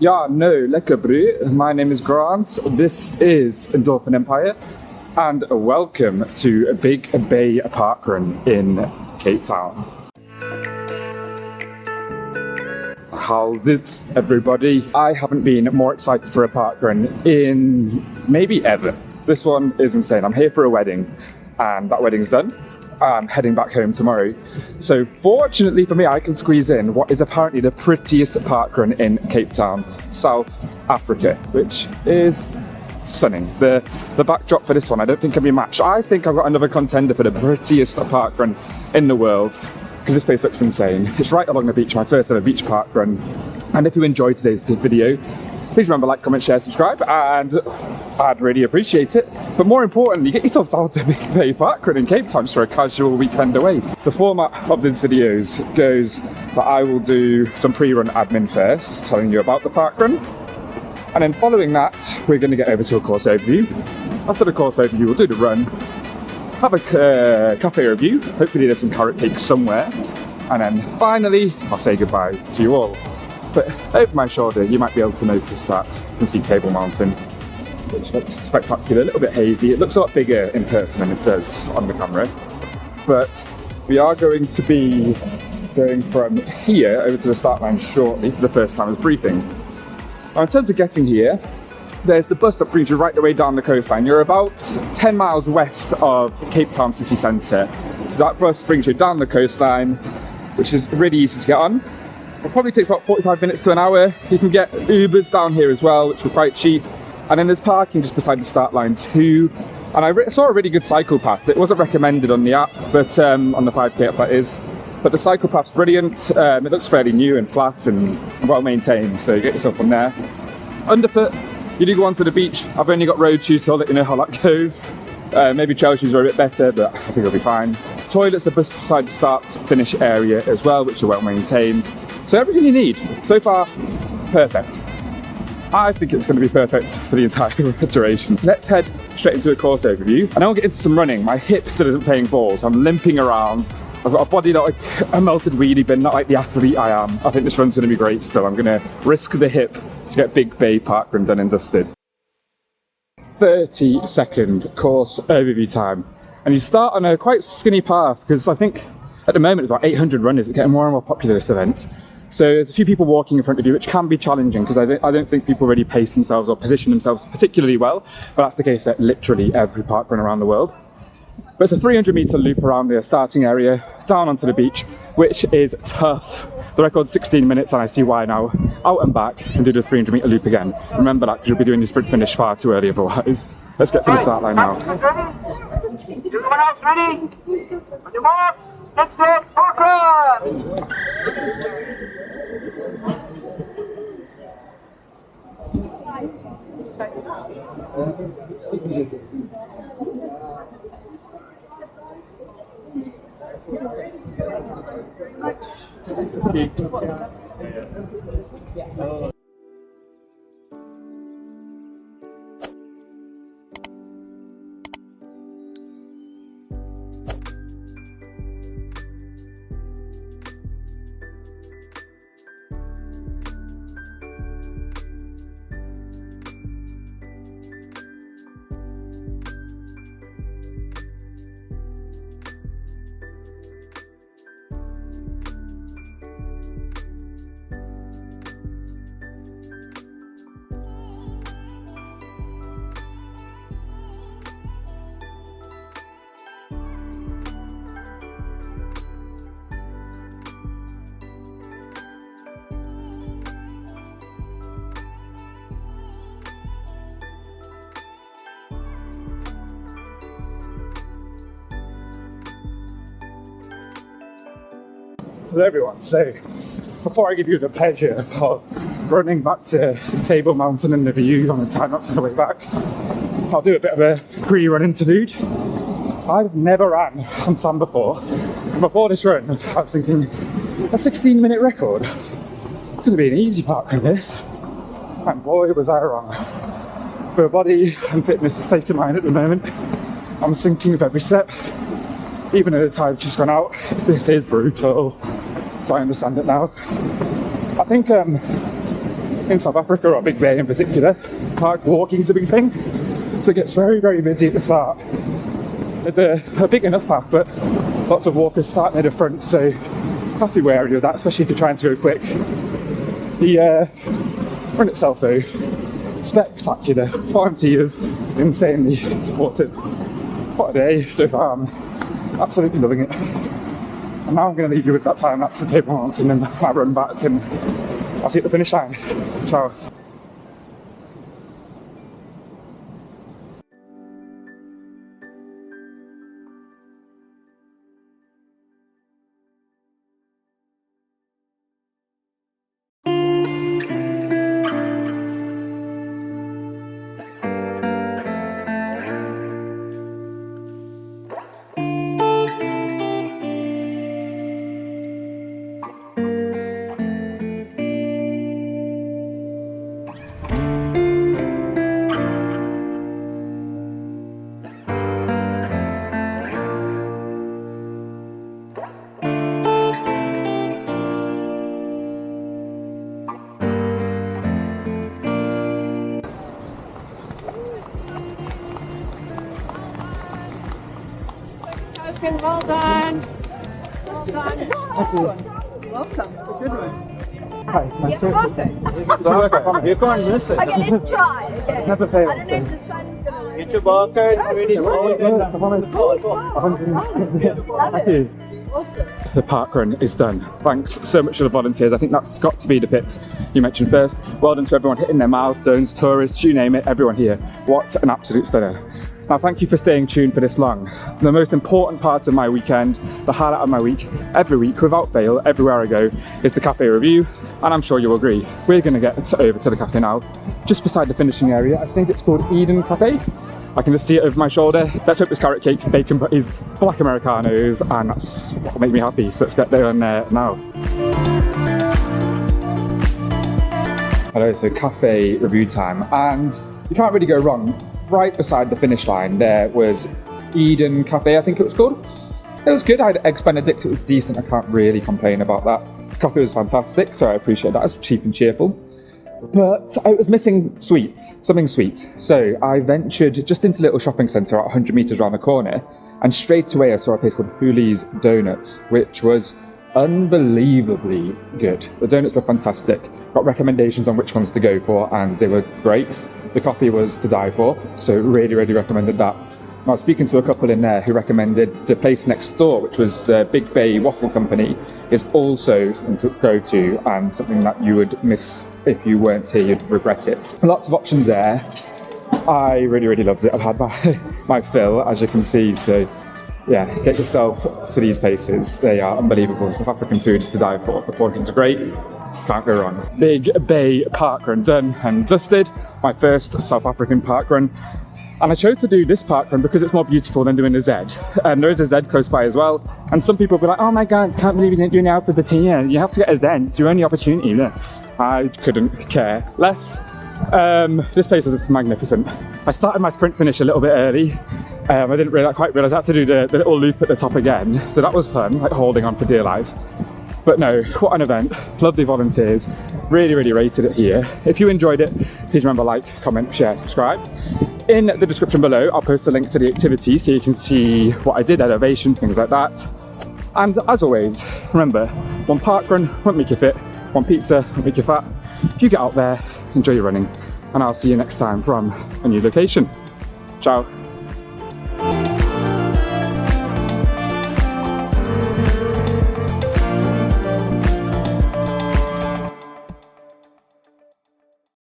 Ja, no, lekker bro. My name is Grant. This is Endorphin Empire, and welcome to Big Bay Parkrun in Cape Town. How's it, everybody? I haven't been more excited for a parkrun in maybe ever. This one is insane. I'm here for a wedding, and that wedding's done. I'm heading back home tomorrow. So fortunately for me, I can squeeze in what is apparently the prettiest parkrun in Cape Town, South Africa, which is stunning. The backdrop for this one I don't think can be matched. I think I've got another contender for the prettiest parkrun in the world, because this place looks insane. It's right along the beach, my first ever beach parkrun. And if you enjoyed today's video, please remember, like, comment, share, subscribe, and I'd really appreciate it. But more importantly, get yourself down to Big Bay Parkrun in Cape Town just for a casual weekend away. The format of these videos goes that I will do some pre-run admin first, telling you about the parkrun. And then following that, we're going to get over to a course overview. After the course overview, we'll do the run, have a cafe review, hopefully there's some carrot cake somewhere. And then finally, I'll say goodbye to you all. But over my shoulder, you might be able to notice that you can see Table Mountain, which looks spectacular, a little bit hazy. It looks a lot bigger in person than it does on the camera. But we are going to be going from here over to the start line shortly for the first time as briefing. Now in terms of getting here, there's the bus that brings you right the way down the coastline. You're about 10 miles west of Cape Town city centre. So that bus brings you down the coastline, which is really easy to get on. It probably takes about 45 minutes to an hour. You can get Ubers down here as well, which are quite cheap. And then there's parking just beside the start line too. And I saw a really good cycle path. It wasn't recommended on the app, but on the 5K app that is. But the cycle path's brilliant. It looks fairly new and flat and well maintained, so you get yourself on there. Underfoot, you do go onto the beach. I've only got road shoes, so I'll let you know how that goes. Maybe trail shoes are a bit better, but I think it'll be fine. Toilets are just beside the start-finish area as well, which are well maintained. So everything you need. So far, perfect. I think it's going to be perfect for the entire duration. Let's head straight into a course overview. And then we'll get into some running. My hip still isn't playing balls. I'm limping around. I've got a body like a melted wheelie bin, not like the athlete I am. I think this run's going to be great still. I'm going to risk the hip to get Big Bay Parkrun done and dusted. 30-second course overview time. And you start on a quite skinny path, because I think at the moment it's about 800 runners that are getting more and more popular this event. So there's a few people walking in front of you, which can be challenging, because I don't think people really pace themselves or position themselves particularly well, but that's the case at literally every parkrun around the world. But it's a 300-meter loop around the starting area, down onto the beach, which is tough. The record's 16 minutes, and I see why now. Out and back, and do the 300-meter loop again. Remember that, because you'll be doing the sprint finish far too early otherwise. Let's get to the start line now. Everyone else ready? On your marks, get set, parkrun! Hello everyone, so before I give you the pleasure of running back to Table Mountain and the view on the time-lapse on the way back, I'll do a bit of a pre-run interlude. I've never ran on sand before. And before this run, I was thinking, a 16-minute record? It's going to be an easy parkrun this. And boy, was I wrong. For a body and fitness state of mind at the moment, I'm sinking with every step. Even though the tide's just gone out, this is brutal. So I understand it now. I think in South Africa, or Big Bay in particular, park walking is a big thing. So it gets very, very busy at the start. There's a big enough path, but lots of walkers start near the front, so you have to be wary of that, especially if you're trying to go quick. The run itself though, spectacular. Volunteers, insanely supportive. What a day so far, I'm absolutely loving it. And now I'm going to leave you with that time lapse of Table Mountain and I run back, and I'll see you at the finish line. Ciao. Well done. Well done. Welcome. Good one. Hi, Do you have a barcode? You can't miss it. Okay, let's try. Okay. Never fail. I don't know if the sun's gonna work. Get your barcode ready. Love it. Awesome. The parkrun is done. Thanks so much to the volunteers. I think that's got to be the bit you mentioned first. Well done to everyone hitting their milestones, tourists, you name it, everyone here. What an absolute stunner. Now, thank you for staying tuned for this long. The most important part of my weekend, the highlight of my week, every week, without fail, everywhere I go, is the cafe review, and I'm sure you'll agree. We're going to get over to the cafe now, just beside the finishing area. I think it's called Eden Cafe. I can just see it over my shoulder. Let's hope this carrot cake, bacon, is black Americanos, and that's what will make me happy. So let's get there now. Hello, so cafe review time, and you can't really go wrong. Right beside the finish line there was Eden Cafe, I think it was called. It was good. I had eggs Benedict, it was decent. I can't really complain about that. The coffee was fantastic, so I appreciate that. It was cheap and cheerful. But I was missing sweets, something sweet. So I ventured just into a little shopping centre about 100 metres around the corner, and straight away I saw a place called Hooley's Donuts, which was unbelievably good. The donuts were fantastic. Got recommendations on which ones to go for, and they were great. The coffee was to die for, so really, really recommended that. I was speaking to a couple in there who recommended the place next door, which was the Big Bay Waffle Company, is also something to go to and something that you would miss if you weren't here, you'd regret it. Lots of options there. I really, really loved it. I've had my fill, as you can see, so yeah, get yourself to these places. They are unbelievable. South African food is to die for. The portions are great. Can't go wrong. Big Bay parkrun done and dusted. My first South African parkrun. And I chose to do this parkrun because it's more beautiful than doing the Z. There is a Z close by as well. And some people will be like, oh my God, can't believe you didn't do an Alpha here. You have to get a Z. It's your only opportunity. Yeah. I couldn't care less. This place was magnificent. I started my sprint finish a little bit early. I didn't quite realise I had to do the little loop at the top again. So that was fun, like holding on for dear life. But no, what an event. Lovely volunteers. Really, really rated it here. If you enjoyed it, please remember like, comment, share, subscribe. In the description below, I'll post a link to the activity so you can see what I did, elevation, things like that. And as always, remember, one parkrun won't make you fit, one pizza won't make you fat. If you get out there, enjoy your running, and I'll see you next time from a new location. Ciao.